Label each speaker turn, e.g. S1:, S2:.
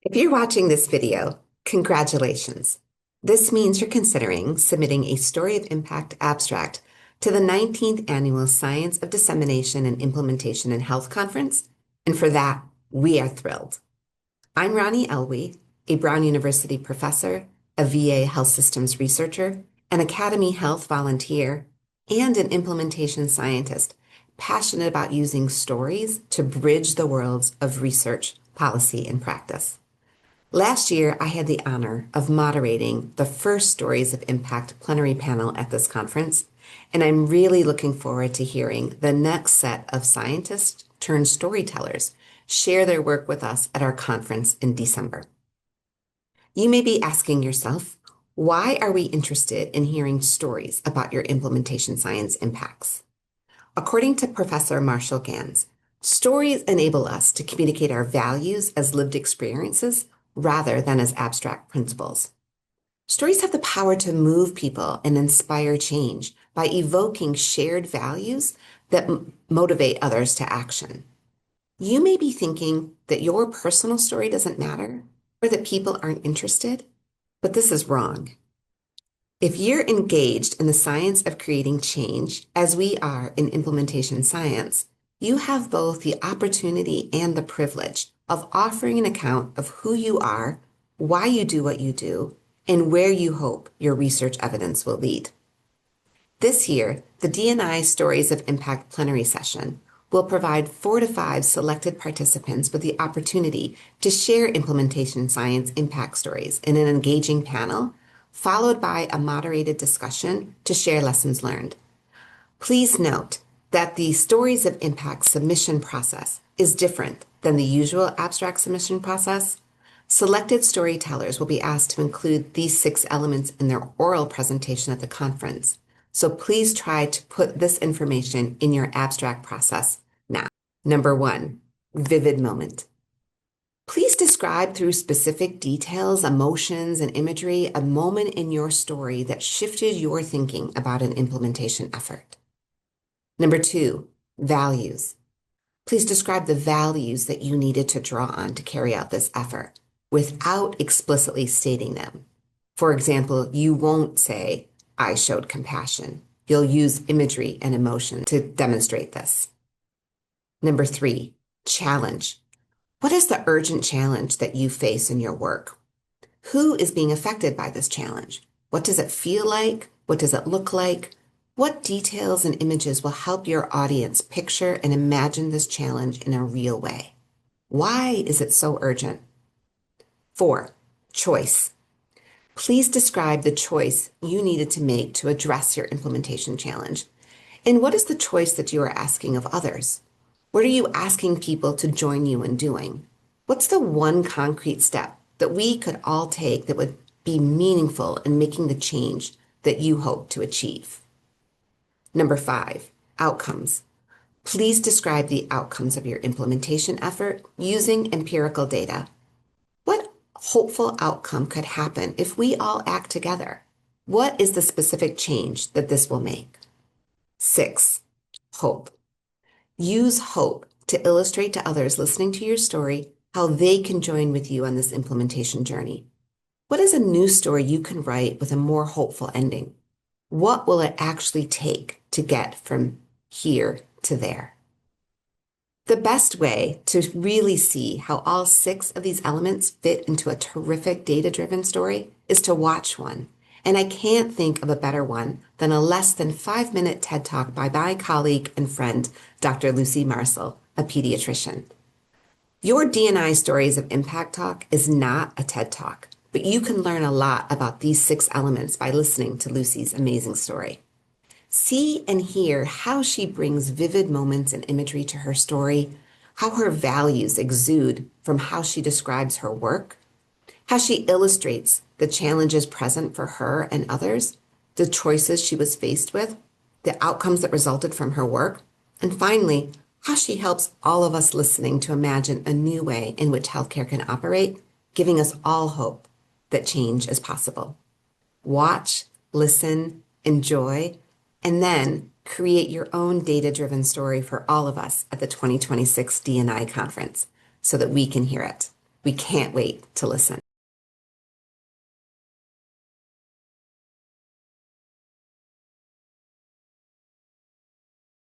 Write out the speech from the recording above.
S1: If you're watching this video, congratulations. This means you're considering submitting a Story of Impact abstract to the 19th Annual Science of Dissemination and Implementation in Health Conference, and for that, we are thrilled. I'm Ronnie Elwey, a Brown University professor, a VA health systems researcher, an Academy Health volunteer, and an implementation scientist passionate about using stories to bridge the worlds of research, policy, and practice. Last year, I had the honor of moderating the first Stories of Impact plenary panel at this conference, and I'm really looking forward to hearing the next set of scientists turned storytellers share their work with us at our conference in December. You may be asking yourself, why are we interested in hearing stories about your implementation science impacts? According to Professor Marshall Gans, stories enable us to communicate our values as lived experiences rather than as abstract principles. Stories have the power to move people and inspire change by evoking shared values that motivate others to action. You may be thinking that your personal story doesn't matter or that people aren't interested, but this is wrong. If you're engaged in the science of creating change, as we are in implementation science, you have both the opportunity and the privilege of offering an account of who you are, why you do what you do, and where you hope your research evidence will lead. This year, the D&I Stories of Impact plenary session will provide 4 to 5 selected participants with the opportunity to share implementation science impact stories in an engaging panel, followed by a moderated discussion to share lessons learned. Please note that the Stories of Impact submission process is different than the usual abstract submission process. Selected storytellers will be asked to include these 6 elements in their oral presentation at the conference. So please try to put this information in your abstract process now. Number 1, vivid moment. Please describe through specific details, emotions, and imagery a moment in your story that shifted your thinking about an implementation effort. Number 2, values. Please describe the values that you needed to draw on to carry out this effort without explicitly stating them. For example, you won't say, I showed compassion. You'll use imagery and emotion to demonstrate this. Number 3, challenge. What is the urgent challenge that you face in your work? Who is being affected by this challenge? What does it feel like? What does it look like? What details and images will help your audience picture and imagine this challenge in a real way? Why is it so urgent? 4, choice. Please describe the choice you needed to make to address your implementation challenge. And what is the choice that you are asking of others? What are you asking people to join you in doing? What's the one concrete step that we could all take that would be meaningful in making the change that you hope to achieve? Number 5, outcomes. Please describe the outcomes of your implementation effort using empirical data. What hopeful outcome could happen if we all act together? What is the specific change that this will make? 6, hope. Use hope to illustrate to others listening to your story how they can join with you on this implementation journey. What is a new story you can write with a more hopeful ending? What will it actually take to get from here to there? The best way to really see how all 6 of these elements fit into a terrific data-driven story is to watch one. And I can't think of a better one than a less than 5-minute TED Talk by my colleague and friend, Dr. Lucy Marcel, a pediatrician. Your D&I Stories of Impact talk is not a TED Talk, but you can learn a lot about these 6 elements by listening to Lucy's amazing story. See and hear how she brings vivid moments and imagery to her story, how her values exude from how she describes her work, how she illustrates the challenges present for her and others, the choices she was faced with, the outcomes that resulted from her work, and finally, how she helps all of us listening to imagine a new way in which healthcare can operate, giving us all hope that change is possible. Watch, listen, enjoy, and then create your own data-driven story for all of us at the 2026 D&I conference so that we can hear it. We can't wait to listen.